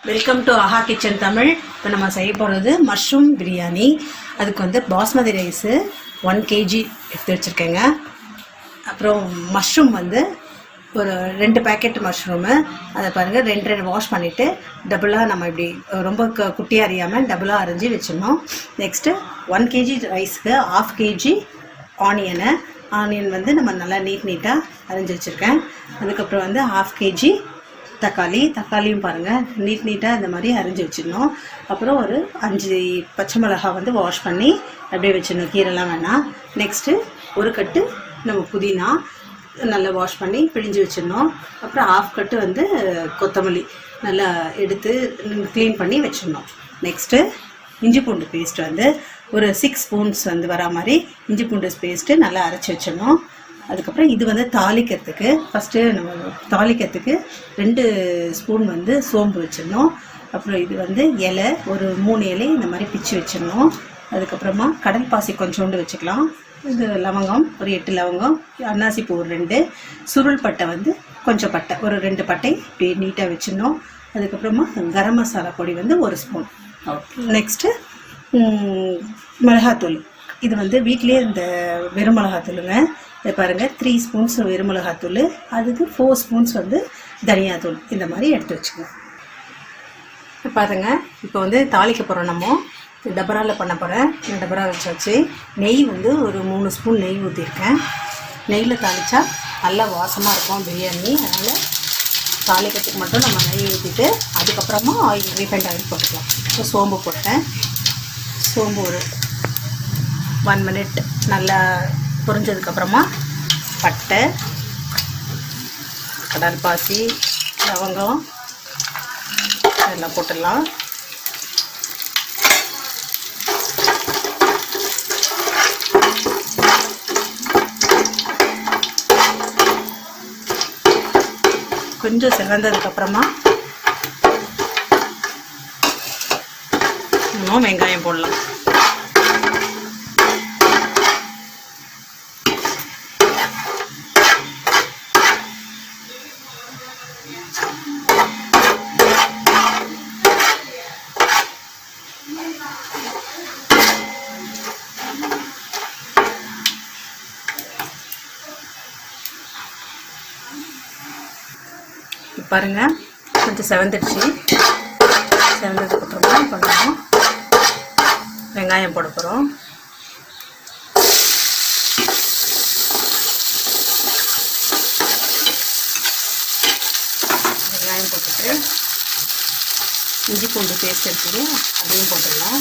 Welcome to Aaha kitchen Tamil. இப்போ நம்ம செய்ய போகிறது மஷ்ரூம் பிரியாணி. அதுக்கு வந்து பாஸ்மதி ரைஸு 1 kg எடுத்து வச்சுருக்கேங்க. அப்புறம் மஷ்ரூம் வந்து ஒரு 2 பேக்கெட் மஷ்ரூமு, அதை பாருங்கள் 2 வாஷ் பண்ணிவிட்டு டபுளாக நம்ம இப்படி ரொம்ப குட்டியாக அறியாமல் டபுளாக அரைஞ்சி வச்சிடணும். நெக்ஸ்ட்டு 1 kg ரைஸ்க்கு 1/2 kg ஆனியன் வந்து நம்ம நல்லா நீட்டாக அரைஞ்சி வச்சுருக்கேன். அதுக்கப்புறம் வந்து 1/2 kg தக்காளியும் பாருங்கள் நீட்டாக இந்த மாதிரி அரைஞ்சி வச்சிடணும். அப்புறம் ஒரு 5 பச்சை மிளகா வந்து வாஷ் பண்ணி அப்படியே வச்சிடணும், கீரைலாம் வேணாம். நெக்ஸ்ட்டு ஒரு கட்டு நம்ம புதினா நல்லா வாஷ் பண்ணி பிழிஞ்சு வச்சிடணும். அப்புறம் 1/2 கட்டு வந்து கொத்தமல்லி நல்லா எடுத்து க்ளீன் பண்ணி வச்சிடணும். நெக்ஸ்ட்டு இஞ்சி பூண்டு பேஸ்ட் வந்து ஒரு 6 ஸ்பூன்ஸ் வந்து வரா மாதிரி இஞ்சி பூண்டு பேஸ்ட்டு நல்லா அரைச்சி வச்சிடணும். அதுக்கப்புறம் இது வந்து தாளிக்கிறதுக்கு ஃபஸ்ட்டு நம்ம 2 ஸ்பூன் வந்து சோம்பு வச்சிடணும். அப்புறம் இது வந்து இலை ஒரு 3 இலை இந்த மாதிரி பிச்சு வச்சிடணும். அதுக்கப்புறமா கடல் பாசி கொஞ்சோண்டு வச்சுக்கலாம். இது லவங்கம் ஒரு 8 லவங்கம், அன்னாசி பூ ஒரு 2, சுருள் பட்டை வந்து கொஞ்சம் பட்டை ஒரு 2 பட்டை இப்படி நீட்டாக வச்சிடணும். அதுக்கப்புறமா கரம் மசாலா பொடி வந்து 1 ஸ்பூன். நெக்ஸ்ட்டு மிளகாத்தூள், இது வந்து வீட்டிலே இந்த வெறும் மிளகாத்தூளுங்க. இதை பாருங்கள் 3 ஸ்பூன்ஸ் வெறும் மிளகாத்தூள், அதுக்கு 4 ஸ்பூன்ஸ் வந்து தனியாத்தூள் இந்த மாதிரி எடுத்து வச்சுக்கோங்க. பாருங்க இப்போ வந்து தாளிக்க போகிறோம். நம்ம டபராவில் பண்ண போகிறேன். டபரா வச்சாச்சு. நெய் வந்து ஒரு 3 ஸ்பூன் நெய் ஊற்றிருக்கேன். நெய்யில் தாளித்தா நல்லா வாசமாக இருக்கும் பிரியாணி. அதனால் தாளிக்கிறதுக்கு மட்டும் நம்ம நெய் ஊற்றிட்டு அதுக்கப்புறமா ரீஃபைண்ட் ஆயில் போட்டுக்கலாம். இப்போ சோம்பு போட்டேன். சோம்பு ஒரு 1 மினிட் நல்லா பொரிஞ்சதுக்கப்புறமா பட்டை, கடல் பாசி, லவங்கம் இதெல்லாம் போட்டுடலாம். கொஞ்சம் செவந்ததுக்கப்புறமா இன்னும் வெங்காயம் போடலாம். பாருங்க கொஞ்சம் செவந்துடுச்சு. செவந்ததுக்கப்புறமா பண்ணணும் வெங்காயம் போட போகிறோம். வெங்காயம் போட்டுட்டு இஞ்சி பூண்டு பேஸ்ட் இருக்குது அதையும் போட்டுடலாம்.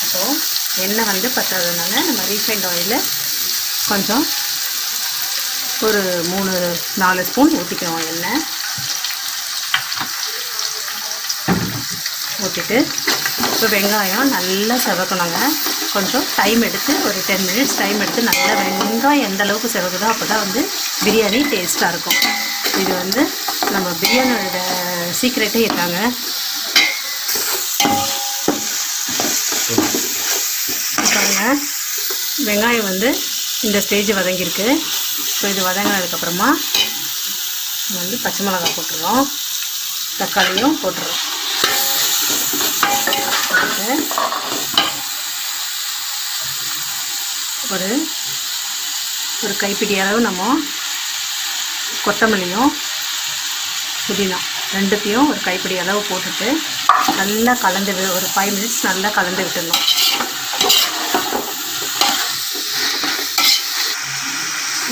அப்போது எண்ணெய் வந்து பத்தாததுனால நம்ம ரீஃபைண்ட் ஆயிலில் கொஞ்சம் ஒரு 3-4 ஸ்பூன் ஊற்றிக்கிறோம். எண்ணெய் ஊற்றிட்டு இப்போ வெங்காயம் நல்லா செவக்கணுங்க. கொஞ்சம் டைம் எடுத்து ஒரு 10 மினிட்ஸ் டைம் எடுத்து நல்லா வெங்காயம் எந்த அளவுக்கு செவக்குதோ அப்போ தான் வந்து பிரியாணி டேஸ்ட்டாக இருக்கும். இது வந்து நம்ம பிரியாணியோட சீக்ரெட்டே இருக்காங்க. பாருங்க வெங்காயம் வந்து இந்த ஸ்டேஜ் வதங்கியிருக்கு. ஸோ இது வதங்கினதுக்கப்புறமா வந்து பச்சை மிளகாய் போட்டுருவோம், தக்காளியும் போட்டுருவோம். ஒரு கைப்பிடி அளவு நம்ம கொத்தமல்லியும் புதினா ரெண்டுத்தையும் ஒரு கைப்பிடி அளவு போட்டுட்டு நல்லா கலந்து ஒரு 5 மினிட்ஸ் நல்லா கலந்து விட்டுடணும்.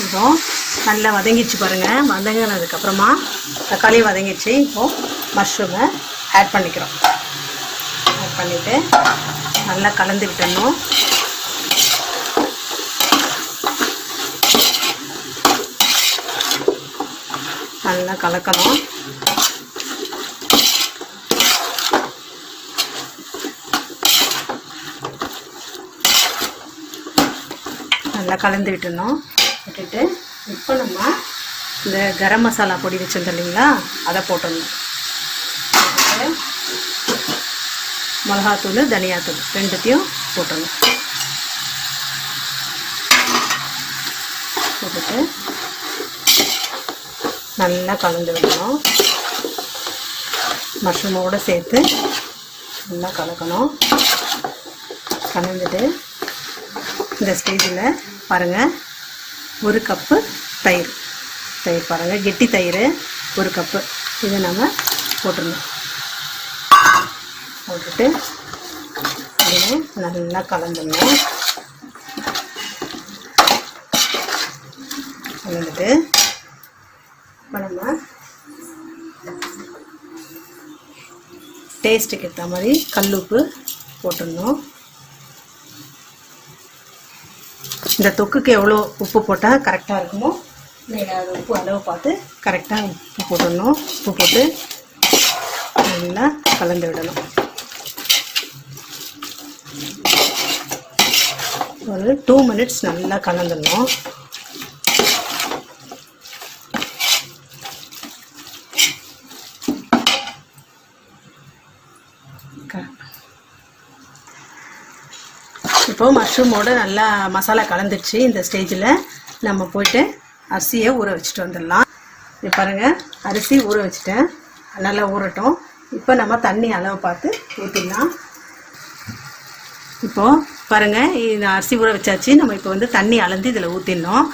இப்போ நல்லா வதங்கிடுச்சு பாருங்கள். வதங்கினதுக்கப்புறமா தக்காளி வதங்கிடுச்சு. இப்போது மஷ்ரூமை ஆட் பண்ணிக்கிறோம். ஆட் பண்ணிவிட்டு நல்லா கலந்து விட்டுடணும். நல்லா கலக்கணும். நல்லா கலந்து விட்டுடணும். விட்டுட்டு இப்போ நம்ம இந்த கரம் மசாலா பொடி வச்சுருந்தோம் இல்லைங்களா, அதை போட்டுடணும். மிளகாத்தூள் தனியாத்தூள் ரெண்டுத்தையும் போட்டுடணும். போட்டுட்டு நல்லா கலந்து விடணும். மஷ்ரூமோடு சேர்த்து நல்லா கலக்கணும். கலந்துட்டு இந்த ஸ்டேஜில் பாருங்கள், 1 கப்பு தயிர் பாருங்கள், கெட்டி தயிர் 1 கப்பு. இதை நம்ம போட்டுடணும். போட்டுட்டு இதை நல்லா கலந்துடணும். கலந்துட்டு இப்போ நம்ம டேஸ்ட்டுக்கு ஏற்ற மாதிரி கல்லுப்பு போட்டுடணும். இந்த தொக்குக்கு எவ்வளோ உப்பு போட்டால் கரெக்டாக இருக்குமோ நீங்கள் அது உப்பு அளவு பார்த்து கரெக்டாக உப்பு போட்டுடணும். உப்பு போட்டு நல்லா கலந்து விடணும். ஒரு 2 மினிட்ஸ் நல்லா கலந்துடணும். இப்போ மஷ்ரூமோடு நல்லா மசாலா கலந்துடுச்சு. இந்த ஸ்டேஜில் நம்ம போய்ட்டு அரிசியை ஊற வச்சுட்டு வந்துடலாம். இது பாருங்கள், அரிசி ஊற வச்சுட்டேன், நல்லா ஊறட்டும். இப்போ நம்ம தண்ணி அளவு பார்த்து ஊற்றிடலாம். இப்போது பாருங்கள், இந்த அரிசி ஊற வச்சாச்சு. நம்ம இப்போ வந்து தண்ணி அளந்து இதில் ஊற்றிடணும்.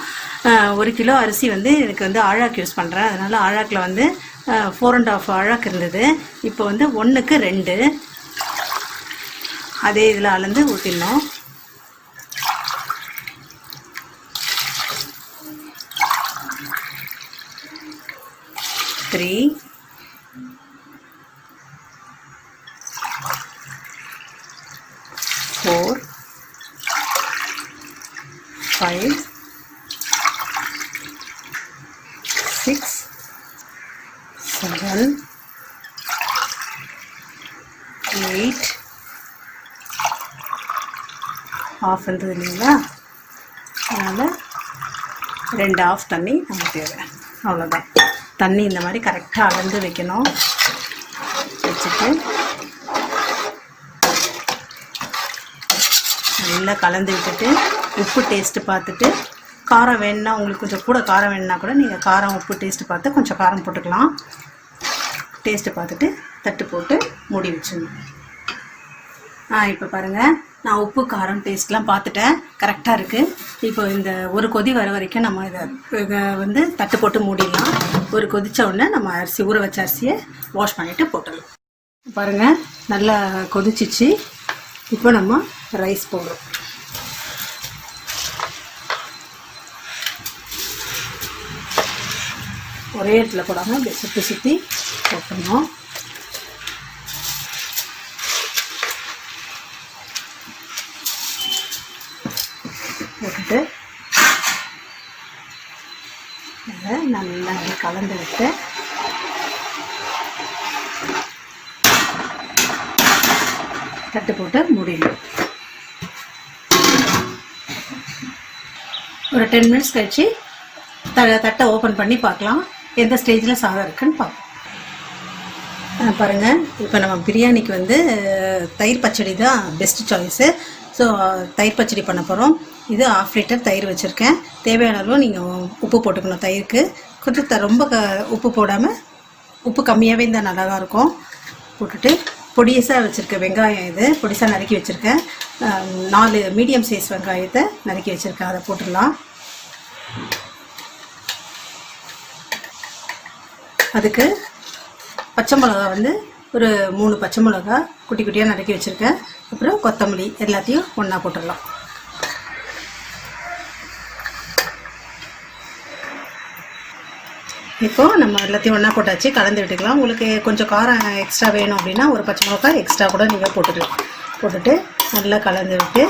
1 கிலோ அரிசி வந்து எனக்கு வந்து ஆழாக்கு யூஸ் பண்ணுறேன். அதனால் ஆழாக்கில் வந்து 4.5 ஆழாக்கு இருந்தது. இப்போ வந்து 1க்கு 2 அதே இதில் அளந்து ஊற்றிடணும். 3 4 5 6 7 8 ஆஃப் இருந்தது இல்லைங்களா, அதனால் 2 ஆஃப் தண்ணி நம்ம தேவை. அவ்வளோதான். தண்ணி இந்த மாதிரி கரெக்டாக அளந்து வைக்கணும். வச்சுட்டு நல்லா கலந்து விட்டுட்டு உப்பு டேஸ்ட்டு பார்த்துட்டு, காரம் வேணுன்னா உங்களுக்கு கொஞ்சம் கூட காரம் வேணுன்னா கூட நீங்கள் காரம் உப்பு டேஸ்ட்டு பார்த்து கொஞ்சம் காரம் போட்டுக்கலாம். டேஸ்ட்டு பார்த்துட்டு தட்டு போட்டு மூடி வச்சிடணும். இப்போ பாருங்கள், நான் உப்பு காரம் டேஸ்ட்லாம் பார்த்துட்டேன், கரெக்டாக இருக்குது. இப்போ இந்த ஒரு கொதி வர வரைக்கும் நம்ம இதை வந்து தட்டு போட்டு மூடிடலாம். ஒரு கொதித்த உடனே நம்ம அரிசி ஊற வச்ச அரிசியை வாஷ் பண்ணிவிட்டு போட்டுடலாம். பாருங்கள், நல்லா கொதிச்சிச்சு. இப்போ நம்ம ரைஸ் போடுறோம். ஒரே இடத்துல போடாமல் இப்படி சுற்றி சுற்றி போட்டுடணும். போட்டுட்டு அதை நல்லா கலந்து விட்டு தட்டு போட்டு மூடிடணும். ஒரு 10 மினிட்ஸ் கழிச்சு தட்டை ஓப்பன் பண்ணி பார்க்கலாம், எந்த ஸ்டேஜில் சாதம் இருக்குன்னு பார்க்கலாம். பாருங்கள், இப்போ நம்ம பிரியாணிக்கு வந்து தயிர் பச்சடி தான் பெஸ்ட் சாய்ஸு. ஸோ தயிர் பச்சடி பண்ண போகிறோம். இது 1/2 லிட்டர் தயிர் வச்சுருக்கேன். தேவையான அளவு நீங்கள் உப்பு போட்டுக்கணும். தயிருக்கு கொஞ்சம் ரொம்ப உப்பு போடாமல், உப்பு கம்மியாகவே இருந்தால் நல்லா தான் இருக்கும். போட்டுட்டு பொடிசாக வச்சுருக்கேன் வெங்காயம், இது பொடிசாக நறுக்கி வச்சுருக்கேன். 4 மீடியம் சைஸ் வெங்காயத்தை நறுக்கி வச்சுருக்கேன், அதை போட்டுடலாம். அதுக்கு பச்சை மிளகா வந்து ஒரு 3 பச்சை மிளகா குட்டி குட்டியாக நறுக்கி வச்சுருக்கேன். அப்புறம் கொத்தமல்லி எல்லாத்தையும் ஒன்றா போட்டுடலாம். இப்போது நம்ம எல்லாத்தையும் ஒன்றா போட்டாச்சு, கலந்து விட்டுக்கலாம். உங்களுக்கு கொஞ்சம் காரம் எக்ஸ்ட்ரா வேணும் அப்படின்னா ஒரு பச்சை மிளகாய் எக்ஸ்ட்ரா கூட நீங்கள் போட்டுக்கலாம். போட்டுட்டு நல்லா கலந்து விட்டு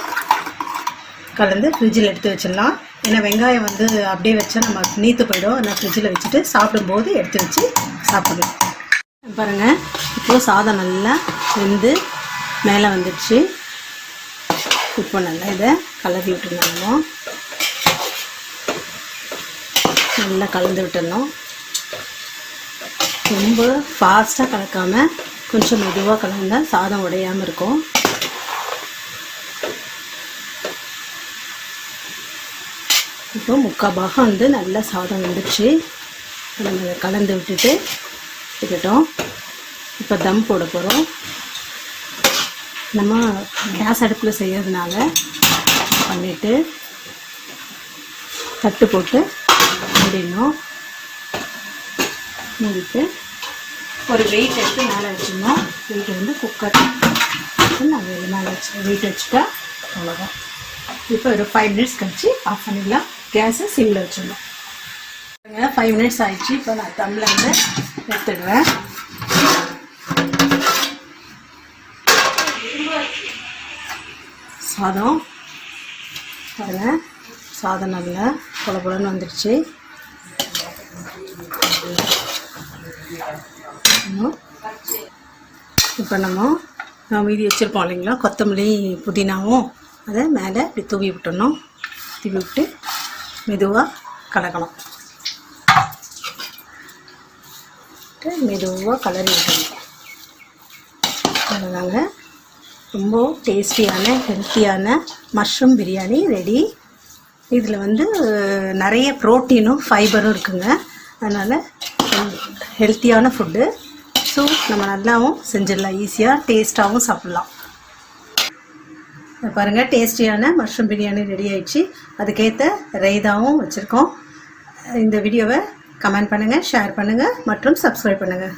கலந்து ஃப்ரிட்ஜில் எடுத்து வச்சிடலாம். ஏன்னா வெங்காயம் வந்து அப்படியே வச்சா நம்ம நீத்து போயிடும். நான் ஃப்ரிட்ஜில் வச்சுட்டு சாப்பிடும்போது எடுத்து வச்சு சாப்பிடலாம். பாருங்கள், இப்போது சாதம் நல்லா வெந்து மேலே வந்துடுச்சு. இப்போ நல்லா இதை கலரி விட்டுருந்தோம். நல்லா கலந்து விட்டுடணும். ரொம்ப ஃபாஸ்ட்டாக கலக்காமல் கொஞ்சம் மெதுவாக கலந்தால் சாதம் உடையாமல் இருக்கும். இப்போ 3/4 பாகம் வந்து நல்லா சாதம் வந்துடுச்சு. நம்ம இதை கலந்து விட்டுட்டு இருக்கட்டும். இப்போ தம் போட போகிறோம். நம்ம கேஸ் அடுப்பில் செய்யறதுனால பண்ணிவிட்டு தட்டு போட்டு மூடிடணும். மூடிட்டு ஒரு வெயிட் எடுத்து மேலே வச்சுருந்தோம். வெயிட் வந்து குக்கர் நாங்கள் மேலே வெயிட் வச்சுட்டா அவ்வளோதான். இப்போ ஒரு 5 மினிட்ஸ் கழிச்சு ஆஃப் பண்ணிடலாம். கேஸை சிம்மில் வச்சிடணும். 5 மினிட்ஸ் ஆயிடுச்சு. இப்போ நான் தம்மில் வந்து எடுத்துடுவேன். சாதம் பாருங்கள், சாதம் நல்லா பொலன்னு வந்துடுச்சு. இப்போ நம்ம மீதி வச்சுருப்போம் இல்லைங்களா, கொத்தமல்லி புதினாவும் அதை மேலே இப்படி தூவி விட்டுடணும். தூவி விட்டு மெதுவாக கலக்கணும். மெதுவாக கலரி விட்டணும். அதுதாங்க ரொம்ப டேஸ்டியான ஹெல்த்தியான மஷ்ரூம் பிரியாணி ரெடி. இதில் வந்து நிறைய ப்ரோட்டீனும் ஃபைபரும் இருக்குங்க. அதனால் ஹெல்த்தியான ஃபுட்டு. ஸோ நம்ம நல்லாவும் செஞ்சிடலாம், ஈஸியாக டேஸ்ட்டாகவும் சாப்பிட்லாம். பாருங்கள், டேஸ்டியான மஷ்ரூம் பிரியாணி ரெடி ஆயிடுச்சு. அதுக்கேற்ற ரைதாவும் வச்சுருக்கோம். இந்த வீடியோவை கமெண்ட் பண்ணுங்கள், ஷேர் பண்ணுங்கள் மற்றும் சப்ஸ்கிரைப் பண்ணுங்கள்.